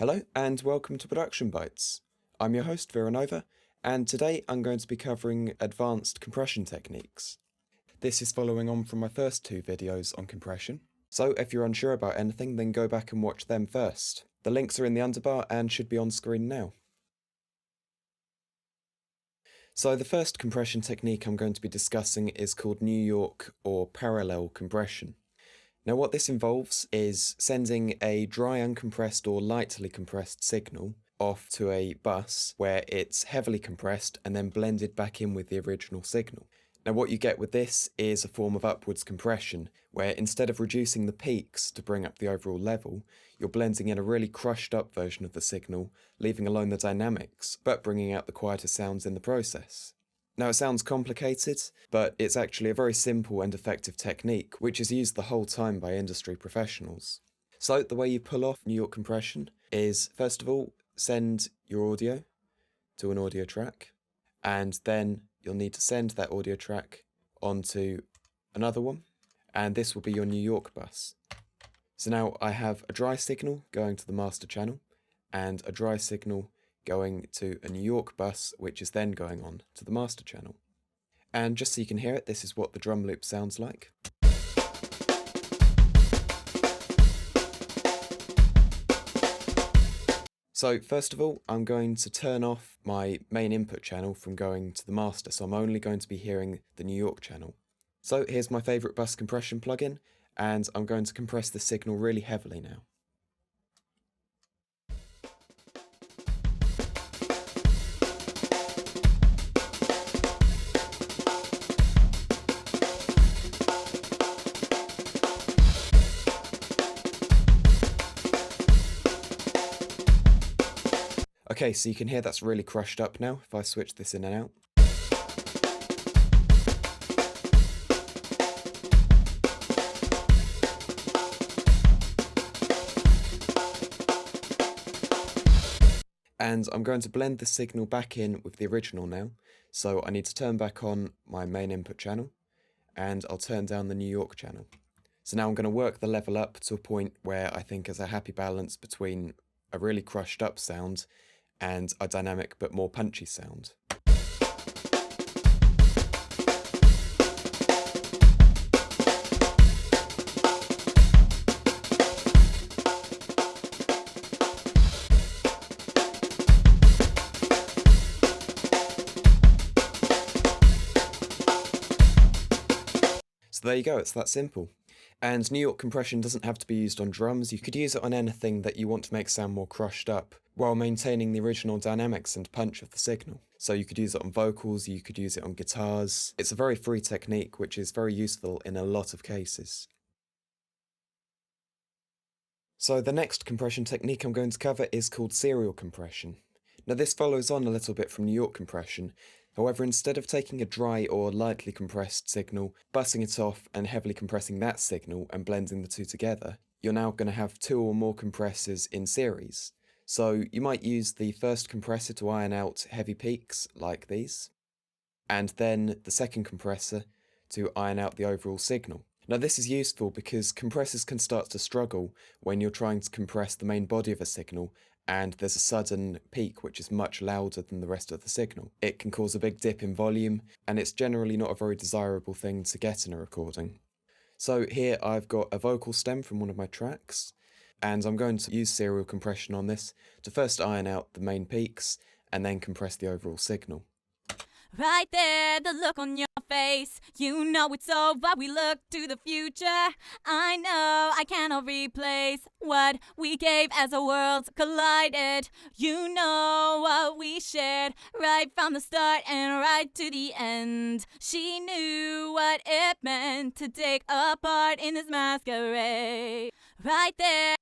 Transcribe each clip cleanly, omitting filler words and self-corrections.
Hello and welcome to Production Bytes. I'm your host Veranova, and today I'm going to be covering advanced compression techniques. This is following on from my first two videos on compression, so if you're unsure about anything then go back and watch them first. The links are in the underbar and should be on screen now. So the first compression technique I'm going to be discussing is called New York or parallel compression. Now what this involves is sending a dry uncompressed or lightly compressed signal off to a bus where it's heavily compressed and then blended back in with the original signal. Now what you get with this is a form of upwards compression where instead of reducing the peaks to bring up the overall level, you're blending in a really crushed up version of the signal, leaving alone the dynamics, but bringing out the quieter sounds in the process. Now it sounds complicated, but it's actually a very simple and effective technique which is used the whole time by industry professionals. So the way you pull off New York compression is, first of all, send your audio to an audio track, and then you'll need to send that audio track onto another one, and this will be your New York bus. So now I have a dry signal going to the master channel, and a dry signal going to a New York bus, which is then going on to the master channel. And just so you can hear it, this is what the drum loop sounds like. So first of all, I'm going to turn off my main input channel from going to the master, so I'm only going to be hearing the New York channel. So here's my favourite bus compression plugin, and I'm going to compress the signal really heavily now. Okay, so you can hear that's really crushed up now if I switch this in and out. And I'm going to blend the signal back in with the original now, so I need to turn back on my main input channel, and I'll turn down the New York channel. So now I'm going to work the level up to a point where I think is a happy balance between a really crushed up sound and a dynamic but more punchy sound. So there you go, it's that simple. And New York compression doesn't have to be used on drums, you could use it on anything that you want to make sound more crushed up, while maintaining the original dynamics and punch of the signal. So you could use it on vocals, you could use it on guitars. It's a very free technique which is very useful in a lot of cases. So the next compression technique I'm going to cover is called serial compression. Now this follows on a little bit from New York compression. However, instead of taking a dry or lightly compressed signal, bussing it off and heavily compressing that signal and blending the two together, you're now going to have two or more compressors in series. So you might use the first compressor to iron out heavy peaks like these, and then the second compressor to iron out the overall signal. Now this is useful because compressors can start to struggle when you're trying to compress the main body of a signal and there's a sudden peak which is much louder than the rest of the signal. It can cause a big dip in volume, and it's generally not a very desirable thing to get in a recording. So here I've got a vocal stem from one of my tracks, and I'm going to use serial compression on this to first iron out the main peaks and then compress the overall signal. Right there, the look on your face. You know it's over, we look to the future. I know I cannot replace what we gave as our worlds collided. You know what we shared right from the start and right to the end. She knew what it meant to take a part in this masquerade. Right there,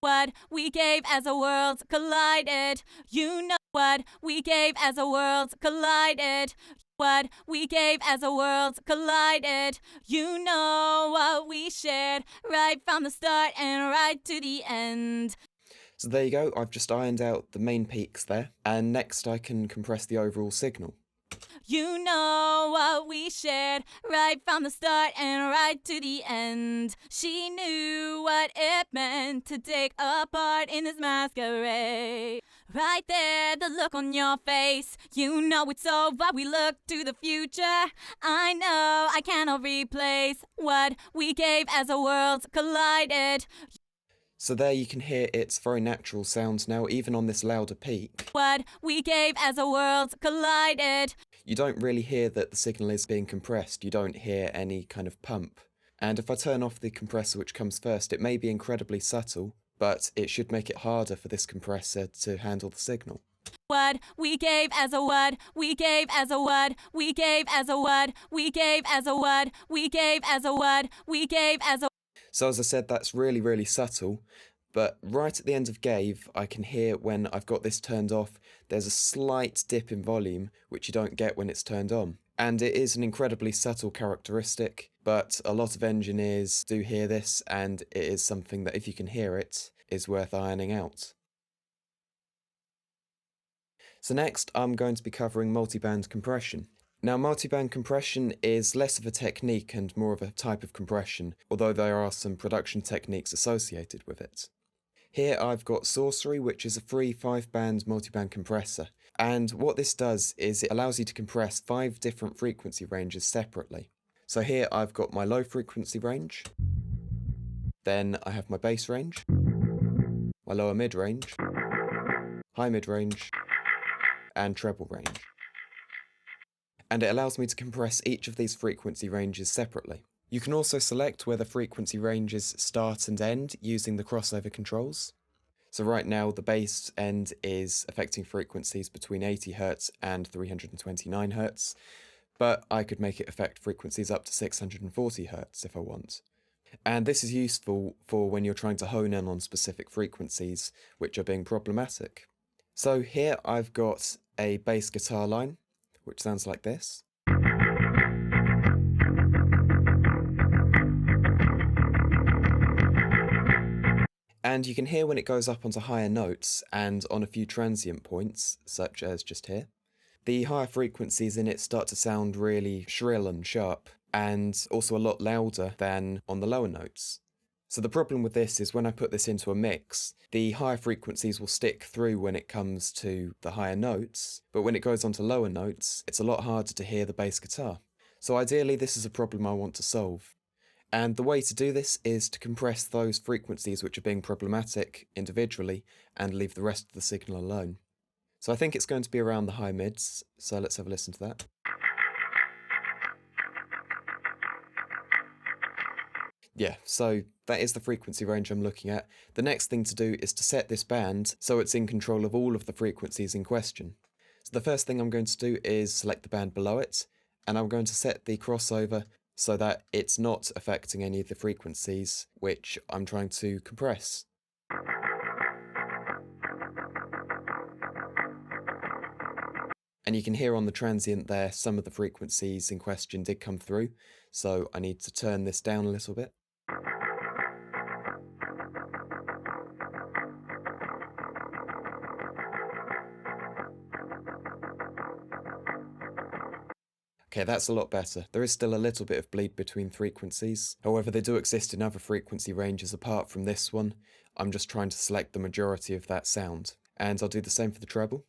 what we gave as our worlds collided. You know what we gave as our worlds collided. What we gave as our worlds collided. You know what we shared right from the start and right to the end. So there you go, I've just ironed out the main peaks there, and next I can compress the overall signal. You know what we shared right from the start and right to the end. She knew what it meant to take a part in this masquerade. Right there, the look on your face. You know it's over, we look to the future. I know I cannot replace what we gave as our worlds collided. So there you can hear its very natural sounds now, even on this louder peak. What we gave as our worlds collided. You don't really hear that the signal is being compressed. You don't hear any kind of pump. And if I turn off the compressor which comes first, it may be incredibly subtle, but it should make it harder for this compressor to handle the signal. What we gave as a what, we gave as a what, we gave as a what, we gave as a what, we gave as a what, we gave as a. So as I said, that's really, really subtle, but right at the end of gave, I can hear when I've got this turned off, there's a slight dip in volume, which you don't get when it's turned on. And it is an incredibly subtle characteristic, but a lot of engineers do hear this, and it is something that if you can hear it, is worth ironing out. So next, I'm going to be covering multiband compression. Now, multiband compression is less of a technique and more of a type of compression, although there are some production techniques associated with it. Here I've got Sorcery, which is a free 5-band multiband compressor, and what this does is it allows you to compress 5 different frequency ranges separately. So here I've got my low frequency range, then I have my bass range, my lower mid range, high mid range, and treble range. And it allows me to compress each of these frequency ranges separately. You can also select where the frequency ranges start and end using the crossover controls. So right now the bass end is affecting frequencies between 80 Hz and 329 Hz, but I could make it affect frequencies up to 640 Hz if I want. And this is useful for when you're trying to hone in on specific frequencies which are being problematic. So here I've got a bass guitar line, which sounds like this. And you can hear when it goes up onto higher notes and on a few transient points, such as just here. The higher frequencies in it start to sound really shrill and sharp, and also a lot louder than on the lower notes. So the problem with this is when I put this into a mix, the higher frequencies will stick through when it comes to the higher notes, but when it goes on to lower notes, it's a lot harder to hear the bass guitar. So ideally this is a problem I want to solve. And the way to do this is to compress those frequencies which are being problematic individually and leave the rest of the signal alone. So I think it's going to be around the high mids, so let's have a listen to that. Yeah, so that is the frequency range I'm looking at. The next thing to do is to set this band so it's in control of all of the frequencies in question. So the first thing I'm going to do is select the band below it, and I'm going to set the crossover so that it's not affecting any of the frequencies which I'm trying to compress. And you can hear on the transient there some of the frequencies in question did come through, so I need to turn this down a little bit. Okay, that's a lot better. There is still a little bit of bleed between frequencies. However, they do exist in other frequency ranges apart from this one. I'm just trying to select the majority of that sound. And I'll do the same for the treble.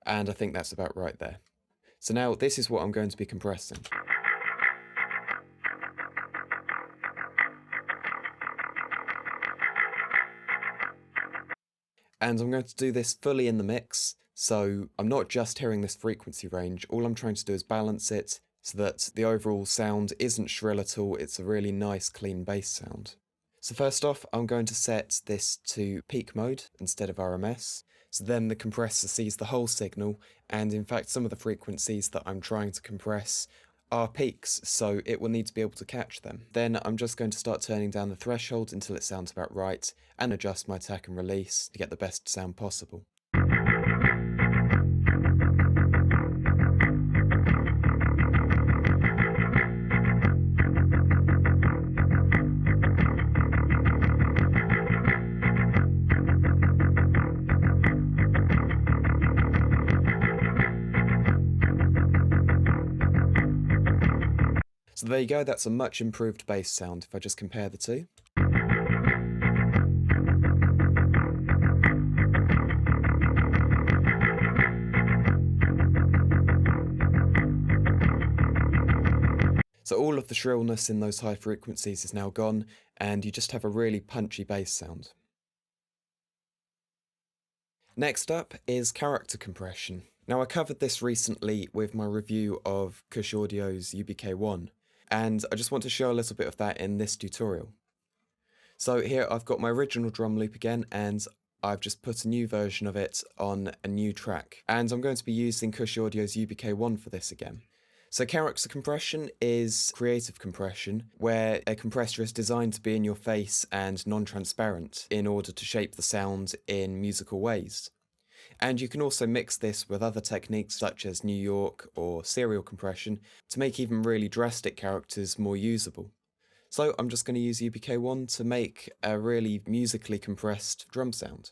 And I think that's about right there. So now this is what I'm going to be compressing. And I'm going to do this fully in the mix, so I'm not just hearing this frequency range, all I'm trying to do is balance it so that the overall sound isn't shrill at all, it's a really nice clean bass sound. So first off, I'm going to set this to peak mode instead of RMS, so then the compressor sees the whole signal, and in fact some of the frequencies that I'm trying to compress are peaks, so it will need to be able to catch them. Then I'm just going to start turning down the threshold until it sounds about right, and adjust my attack and release to get the best sound possible. So there you go, that's a much improved bass sound if I just compare the two. So all of the shrillness in those high frequencies is now gone, and you just have a really punchy bass sound. Next up is character compression. Now I covered this recently with my review of Kush Audio's UBK1, and I just want to show a little bit of that in this tutorial. So here I've got my original drum loop again, and I've just put a new version of it on a new track, and I'm going to be using Kush Audio's UBK1 for this again. So character compression is creative compression, where a compressor is designed to be in your face and non-transparent in order to shape the sound in musical ways. And you can also mix this with other techniques such as New York or serial compression to make even really drastic characters more usable. So I'm just going to use UBK1 to make a really musically compressed drum sound.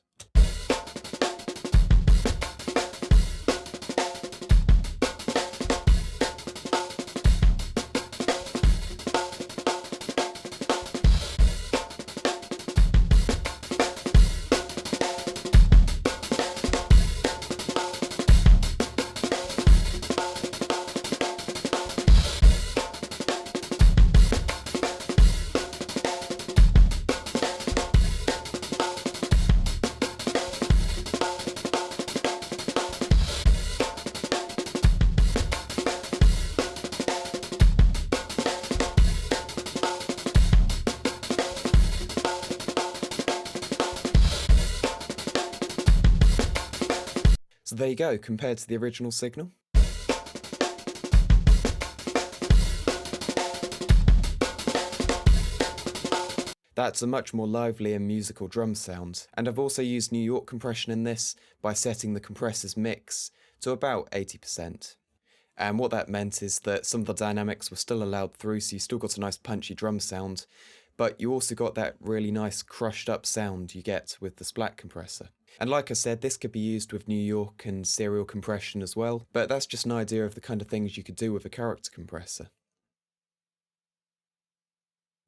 So there you go, compared to the original signal. That's a much more lively and musical drum sound, and I've also used New York compression in this by setting the compressor's mix to about 80%. And what that meant is that some of the dynamics were still allowed through, so you still got a nice punchy drum sound, but you also got that really nice crushed up sound you get with the splat compressor. And like I said, this could be used with New York and serial compression as well, but that's just an idea of the kind of things you could do with a character compressor.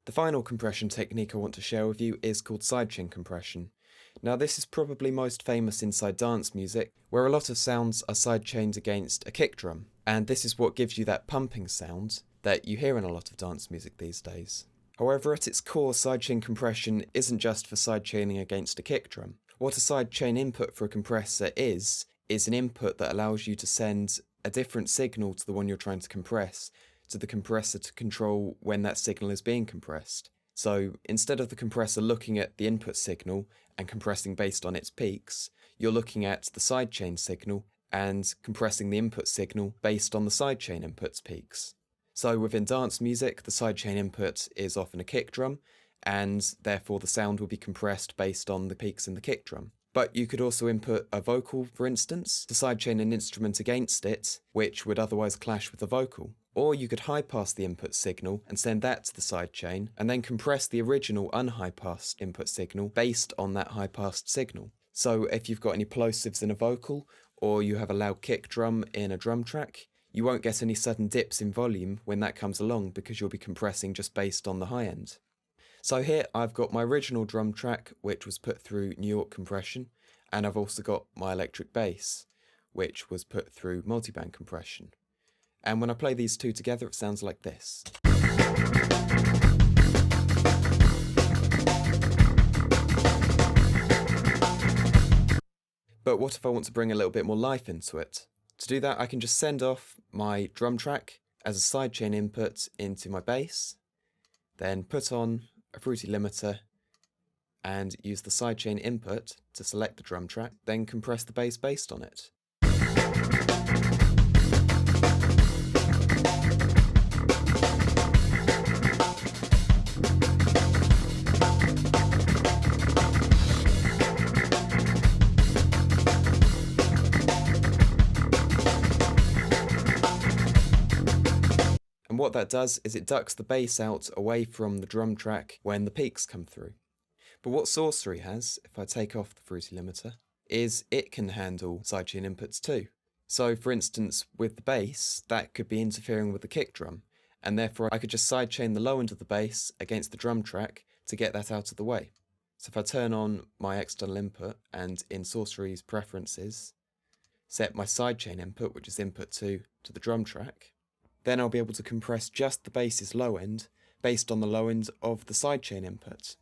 The final compression technique I want to share with you is called Sidechain Compression. Now this is probably most famous inside dance music, where a lot of sounds are sidechained against a kick drum, and this is what gives you that pumping sound that you hear in a lot of dance music these days. However, at its core, sidechain compression isn't just for sidechaining against a kick drum. What a sidechain input for a compressor is an input that allows you to send a different signal to the one you're trying to compress to the compressor to control when that signal is being compressed. So instead of the compressor looking at the input signal and compressing based on its peaks, you're looking at the sidechain signal and compressing the input signal based on the sidechain input's peaks. So within dance music, the sidechain input is often a kick drum, and therefore the sound will be compressed based on the peaks in the kick drum. But you could also input a vocal, for instance, to sidechain an instrument against it, which would otherwise clash with the vocal. Or you could high-pass the input signal and send that to the sidechain, and then compress the original unhigh-passed input signal based on that high-passed signal. So if you've got any plosives in a vocal, or you have a loud kick drum in a drum track, you won't get any sudden dips in volume when that comes along because you'll be compressing just based on the high end. So here I've got my original drum track, which was put through New York compression, and I've also got my electric bass, which was put through multiband compression. And when I play these two together, it sounds like this. But what if I want to bring a little bit more life into it? To do that, I can just send off my drum track as a sidechain input into my bass, then put on a fruity limiter and use the sidechain input to select the drum track, then compress the bass based on it. And what that does is it ducks the bass out away from the drum track when the peaks come through. But what Sorcery has, if I take off the fruity limiter, is it can handle sidechain inputs too. So for instance, with the bass, that could be interfering with the kick drum, and therefore I could just sidechain the low end of the bass against the drum track to get that out of the way. So if I turn on my external input and in Sorcery's preferences, set my sidechain input, which is input 2, to the drum track, then I'll be able to compress just the bass's low end based on the low end of the sidechain input.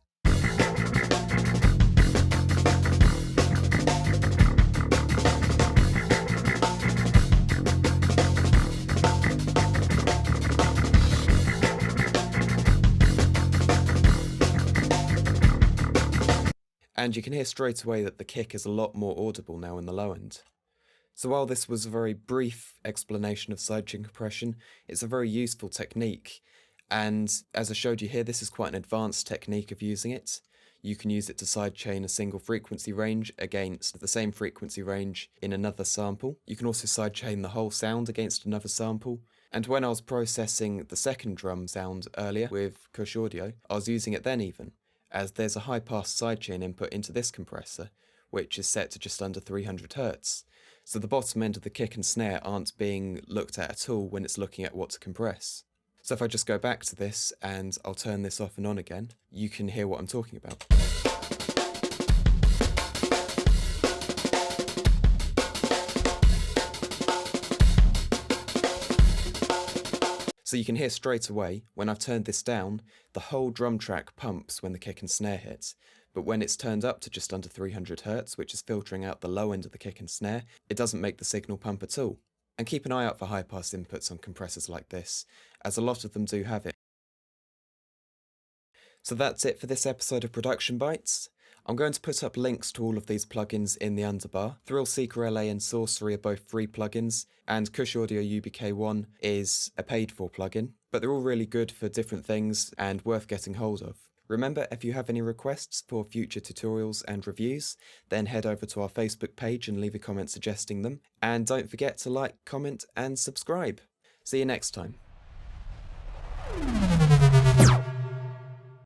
And you can hear straight away that the kick is a lot more audible now in the low end. So while this was a very brief explanation of sidechain compression, it's a very useful technique. And as I showed you here, this is quite an advanced technique of using it. You can use it to sidechain a single frequency range against the same frequency range in another sample. You can also sidechain the whole sound against another sample. And when I was processing the second drum sound earlier with Kush audio, I was using it then even, as there's a high-pass sidechain input into this compressor, which is set to just under 300 Hz. So the bottom end of the kick and snare aren't being looked at all when it's looking at what to compress. So if I just go back to this and I'll turn this off and on again, you can hear what I'm talking about. So you can hear straight away, when I've turned this down, the whole drum track pumps when the kick and snare hits. But when it's turned up to just under 300 Hz, which is filtering out the low end of the kick and snare, it doesn't make the signal pump at all. And keep an eye out for high-pass inputs on compressors like this, as a lot of them do have it. So that's it for this episode of Production Bytes. I'm going to put up links to all of these plugins in the underbar. ThrillseekerLA and Sorcery are both free plugins, and Kush Audio UBK1 is a paid-for plugin, but they're all really good for different things and worth getting hold of. Remember, if you have any requests for future tutorials and reviews, then head over to our Facebook page and leave a comment suggesting them. And don't forget to like, comment, and subscribe. See you next time.